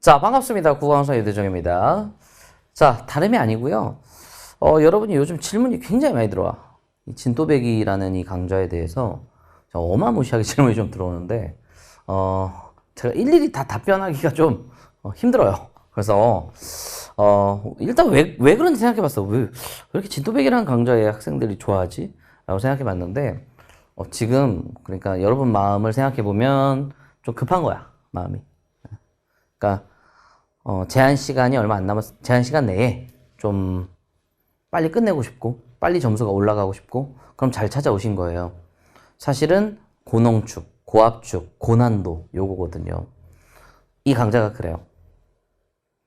자, 반갑습니다. 국어강사 유대정입니다. 자, 다름이 아니고요. 여러분이 요즘 질문이 굉장히 많이 들어와. 이 진또배기라는 이 강좌에 대해서 어마무시하게 질문이 좀 들어오는데, 제가 일일이 다 답변하기가 좀 힘들어요. 그래서, 일단 왜 그런지 생각해봤어. 왜 이렇게 진또배기라는 강좌에 학생들이 좋아하지? 라고 생각해봤는데, 지금, 그러니까 여러분 마음을 생각해보면 좀 급한 거야, 마음이. 그러니까, 제한 시간이 얼마 안 제한 시간 내에 좀 빨리 끝내고 싶고, 빨리 점수가 올라가고 싶고, 그럼 잘 찾아오신 거예요. 사실은 고농축, 고압축, 고난도 요거거든요. 이 강좌가 그래요.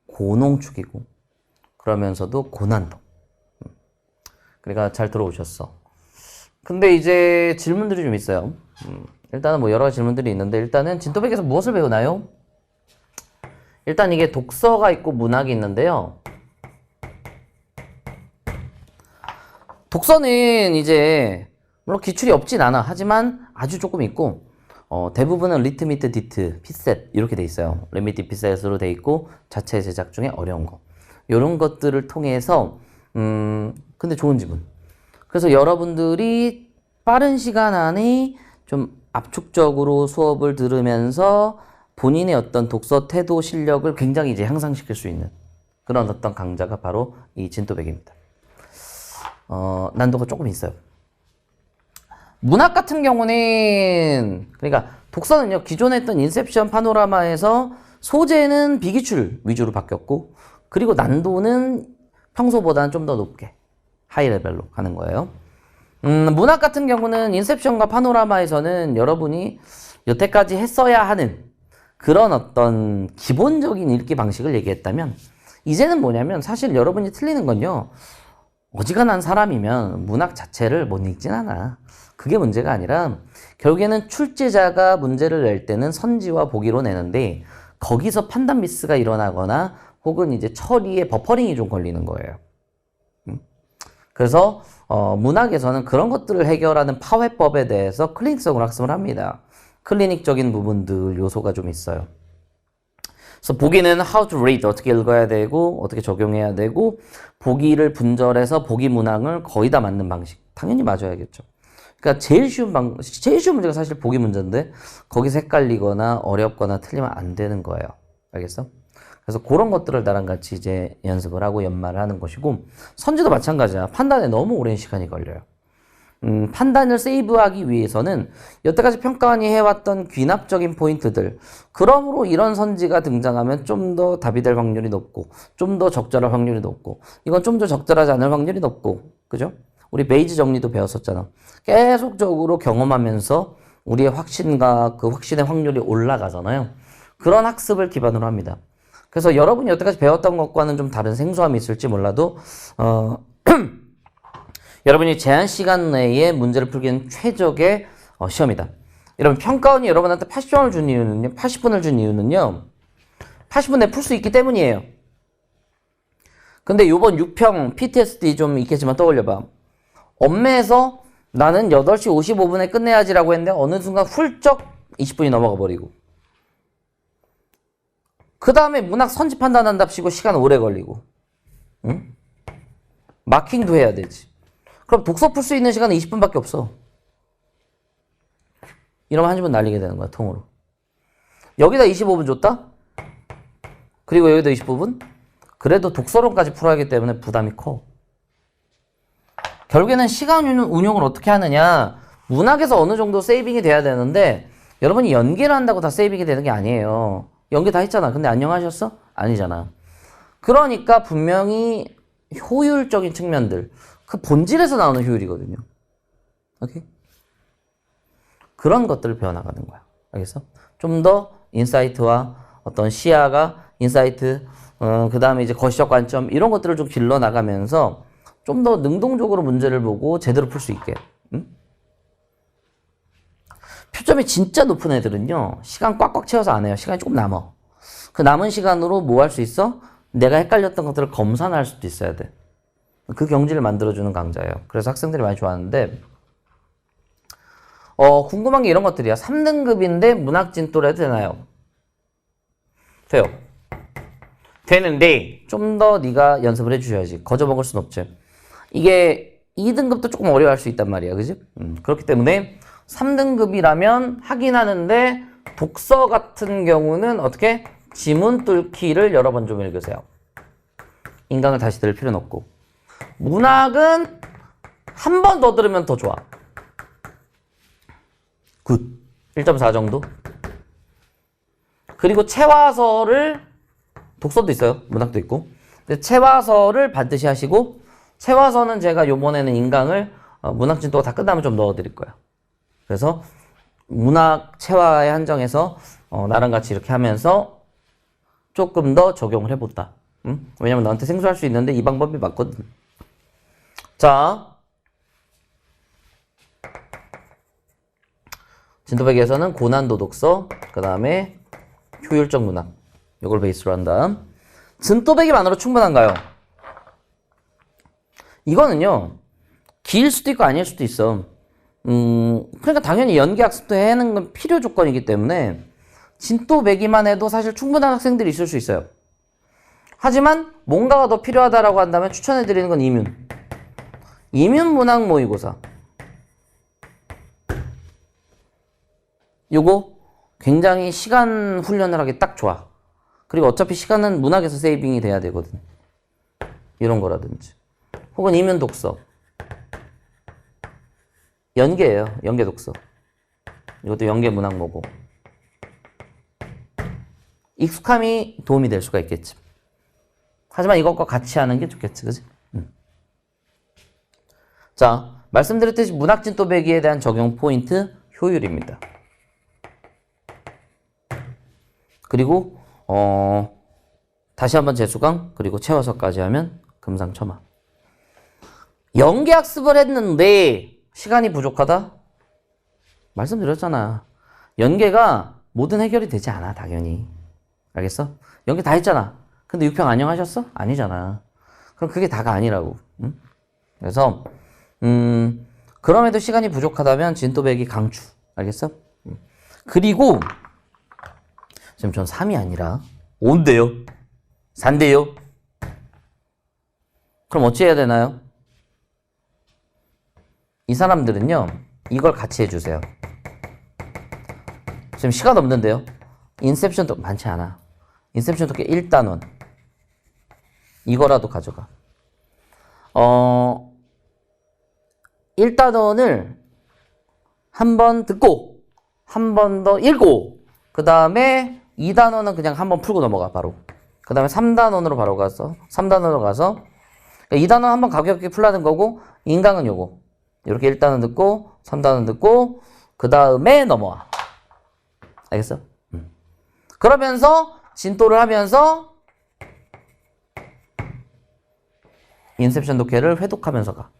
고농축이고, 그러면서도 고난도. 그러니까 잘 들어오셨어. 근데 이제 질문들이 좀 있어요. 일단은 뭐 여러 가지 질문들이 있는데, 일단은 진또배기에서 무엇을 배우나요? 일단 이게 독서가 있고 문학이 있는데요. 독서는 이제 물론 기출이 없진 않아. 하지만 아주 조금 있고, 대부분은 리트, 미트, 디트, 핏셋 이렇게 돼 있어요. 리미트, 핏셋으로 돼 있고 자체 제작 중에 어려운 거. 이런 것들을 통해서 근데 좋은 지문. 그래서 여러분들이 빠른 시간 안에 좀 압축적으로 수업을 들으면서 본인의 어떤 독서 태도 실력을 굉장히 이제 향상시킬 수 있는 그런 어떤 강좌가 바로 이 진또배기입니다. 난도가 조금 있어요. 문학 같은 경우는, 그러니까 독서는요, 기존에 했던 인셉션 파노라마에서 소재는 비기출 위주로 바뀌었고, 그리고 난도는 평소보다는 좀 더 높게, 하이 레벨로 가는 거예요. 문학 같은 경우는 인셉션과 파노라마에서는 여러분이 여태까지 했어야 하는 그런 어떤 기본적인 읽기 방식을 얘기했다면, 이제는 뭐냐면 사실 여러분이 틀리는 건요, 어지간한 사람이면 문학 자체를 못 읽진 않아. 그게 문제가 아니라 결국에는 출제자가 문제를 낼 때는 선지와 보기로 내는데 거기서 판단 미스가 일어나거나 혹은 이제 처리에 버퍼링이 좀 걸리는 거예요. 그래서 문학에서는 그런 것들을 해결하는 파회법에 대해서 클리닉성으로 학습을 합니다. 클리닉적인 부분들 요소가 좀 있어요. 그래서 보기는 how to read, 어떻게 읽어야 되고 어떻게 적용해야 되고, 보기를 분절해서 보기 문항을 거의 다 맞는 방식, 당연히 맞아야겠죠. 그러니까 제일 쉬운 문제가 사실 보기 문제인데 거기서 헷갈리거나 어렵거나 틀리면 안 되는 거예요. 알겠어? 그래서 그런 것들을 나랑 같이 이제 연습을 하고 연말을 하는 것이고, 선지도 마찬가지야. 판단에 너무 오랜 시간이 걸려요. 판단을 세이브하기 위해서는 여태까지 평가원이 해왔던 귀납적인 포인트들, 그러므로 이런 선지가 등장하면 좀 더 답이 될 확률이 높고 좀 더 적절할 확률이 높고, 이건 좀 더 적절하지 않을 확률이 높고, 그죠? 우리 베이지 정리도 배웠었잖아. 계속적으로 경험하면서 우리의 확신과 그 확신의 확률이 올라가잖아요. 그런 학습을 기반으로 합니다. 그래서 여러분이 여태까지 배웠던 것과는 좀 다른 생소함이 있을지 몰라도 여러분이 제한 시간 내에 문제를 풀기는 최적의 시험이다. 여러분, 평가원이 여러분한테 80점을 준 이유는요, 80분을 준 이유는요, 80분 내에 풀 수 있기 때문이에요. 근데 요번 6평 PTSD 좀 있겠지만 떠올려봐. 엄매에서 나는 8시 55분에 끝내야지라고 했는데 어느 순간 훌쩍 20분이 넘어가 버리고, 그 다음에 문학 선지 판단한답시고 시간 오래 걸리고, 응? 마킹도 해야 되지. 그럼 독서 풀 수 있는 시간은 20분밖에 없어. 이러면 한 집은 날리게 되는 거야, 통으로. 여기다 25분 줬다? 그리고 여기다 25분? 그래도 독서론까지 풀어야 하기 때문에 부담이 커. 결국에는 시간 운용을 어떻게 하느냐, 문학에서 어느 정도 세이빙이 돼야 되는데, 여러분이 연기를 한다고 다 세이빙이 되는 게 아니에요. 연기 다 했잖아. 근데 안녕하셨어? 아니잖아. 그러니까 분명히 효율적인 측면들, 그 본질에서 나오는 효율이거든요. 오케이? 그런 것들을 배워나가는 거야. 알겠어? 좀 더 인사이트와 어떤 시야가, 인사이트, 그 다음에 이제 거시적 관점, 이런 것들을 좀 길러나가면서 좀 더 능동적으로 문제를 보고 제대로 풀 수 있게. 응? 표점이 진짜 높은 애들은요, 시간 꽉꽉 채워서 안 해요. 시간이 조금 남아. 그 남은 시간으로 뭐 할 수 있어? 내가 헷갈렸던 것들을 검사할 수도 있어야 돼. 그 경지를 만들어주는 강좌예요. 그래서 학생들이 많이 좋아하는데, 궁금한 게 이런 것들이야. 3등급인데 문학진또라도 되나요? 돼요. 되는데 좀 더 네가 연습을 해주셔야지. 거저 먹을 순 없지. 이게 2등급도 조금 어려워할 수 있단 말이야, 그지? 그렇기 때문에 3등급이라면 하긴 하는데 독서 같은 경우는 어떻게? 지문 뚫기를 여러 번 좀 읽으세요. 인강을 다시 들을 필요는 없고. 문학은 한 번 더 들으면 더 좋아. 굿. 1.4 정도. 그리고 체화서를 독서도 있어요. 문학도 있고. 근데 체화서를 반드시 하시고 체화서는 제가 요번에는 인강을 문학 진도가 다 끝나면 좀 넣어드릴 거예요. 그래서 문학 체화에 한정해서 나랑 같이 이렇게 하면서 조금 더 적용을 해본다. 왜냐면 너한테 생소할 수 있는데 이 방법이 맞거든. 자, 진도배기에서는 고난도 독서, 그 다음에 효율적 문학, 이걸 베이스로 한 다음 진도배기만으로 충분한가요? 이거는요, 길 수도 있고 아닐 수도 있어. 그러니까 당연히 연계학습도 해는 건 필요 조건이기 때문에 진도배기만 해도 사실 충분한 학생들이 있을 수 있어요. 하지만 뭔가가 더 필요하다라고 한다면 추천해드리는 건 이문. 이문 문학 모의고사. 요거 굉장히 시간 훈련을 하기 딱 좋아. 그리고 어차피 시간은 문학에서 세이빙이 돼야 되거든. 이런 거라든지. 혹은 이문 독서. 연계예요. 연계 독서. 이것도 연계 문학 모고. 익숙함이 도움이 될 수가 있겠지. 하지만 이것과 같이 하는 게 좋겠지, 그지? 자, 말씀드렸듯이 문학 진도배기에 대한 적용 포인트 효율입니다. 그리고 다시 한번 재수강 그리고 체화서까지 하면 금상첨화. 연계학습을 했는데 시간이 부족하다? 말씀드렸잖아. 연계가 모든 해결이 되지 않아, 당연히. 알겠어? 연계 다 했잖아. 근데 6평 안녕하셨어? 아니잖아. 그럼 그게 다가 아니라고. 응? 그래서 그럼에도 시간이 부족하다면 진도배기 강추. 알겠어? 그리고 지금 전 3이 아니라 5인데요. 4인데요. 그럼 어찌 해야 되나요? 이 사람들은요, 이걸 같이 해주세요. 지금 시간 없는데요. 인셉션도 많지 않아. 인셉션도 1단원. 이거라도 가져가. 1단원을 한 번 듣고, 한 번 더 읽고, 그 다음에 2단원은 그냥 한 번 풀고 넘어가, 바로. 그 다음에 3단원으로 바로 가서, 3단원으로 가서, 2단원 한 번 가볍게 풀라는 거고, 인강은 요거. 이렇게 1단원 듣고, 3단원 듣고, 그 다음에 넘어와. 알겠어? 그러면서, 진도를 하면서, 인셉션 독해를 회독하면서 가.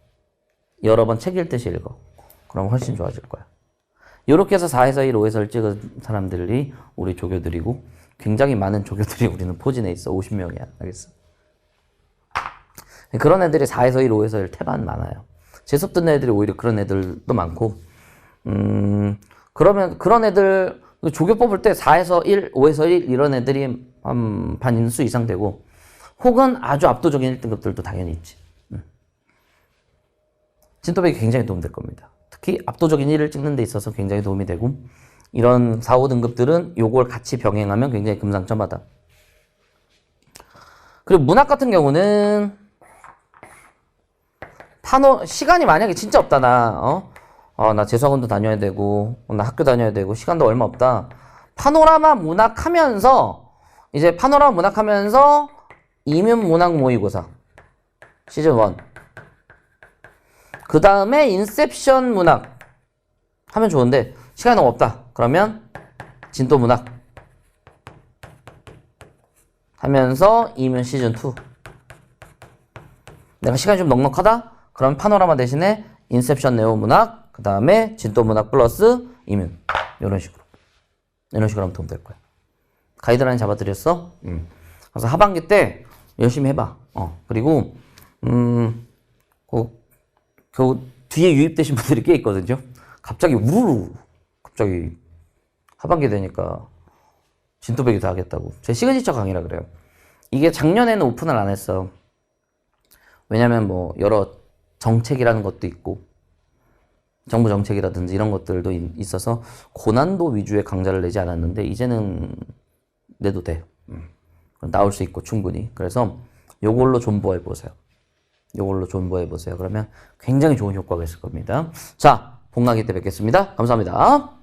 여러 번 책 읽듯이 읽어. 그럼 훨씬 좋아질 거야. 이렇게 해서 4에서 1, 5에서 1 찍은 사람들이 우리 조교들이고 굉장히 많은 조교들이 우리는 포진해 있어. 50명이야. 알겠어? 그런 애들이 4에서 1, 5에서 1 태반 많아요. 재수업 듣는 애들이 오히려 그런 애들도 많고 그러면 그런 애들 조교 뽑을 때 4에서 1, 5에서 1 이런 애들이 한 반 인수 이상 되고 혹은 아주 압도적인 1등급들도 당연히 있지. 진도배기 굉장히 도움될 겁니다. 특히 압도적인 1을 찍는 데 있어서 굉장히 도움이 되고 이런 4, 5등급들은 요걸 같이 병행하면 굉장히 금상첨화다. 그리고 문학 같은 경우는 시간이 만약에 진짜 없다. 나 재수학원도 다녀야 되고 나 학교 다녀야 되고 시간도 얼마 없다. 파노라마 문학 하면서 이제 파노라마 문학 하면서 이문 문학 모의고사 시즌 1 그 다음에 인셉션 문학 하면 좋은데 시간이 너무 없다. 그러면 진도 문학 하면서 이문 시즌 2 내가 시간이 좀 넉넉하다? 그럼 파노라마 대신에 인셉션 네오 문학 그 다음에 진도 문학 플러스 이문 이런 식으로 하면 도움 될 거야. 가이드라인 잡아드렸어? 그래서 하반기 때 열심히 해봐. 그리고 그 뒤에 유입되신 분들이 꽤 있거든요. 갑자기 갑자기 하반기 되니까 진도배기도 하겠다고. 제 시그니처 강의라 그래요. 이게 작년에는 오픈을 안 했어. 왜냐면 뭐 여러 정책이라는 것도 있고 정부 정책이라든지 이런 것들도 있어서 고난도 위주의 강좌를 내지 않았는데 이제는 내도 돼. 나올 수 있고 충분히. 그래서 요걸로 존버해 보세요. 요걸로 존버해 보세요. 그러면 굉장히 좋은 효과가 있을 겁니다. 자, 복나기 때 뵙겠습니다. 감사합니다.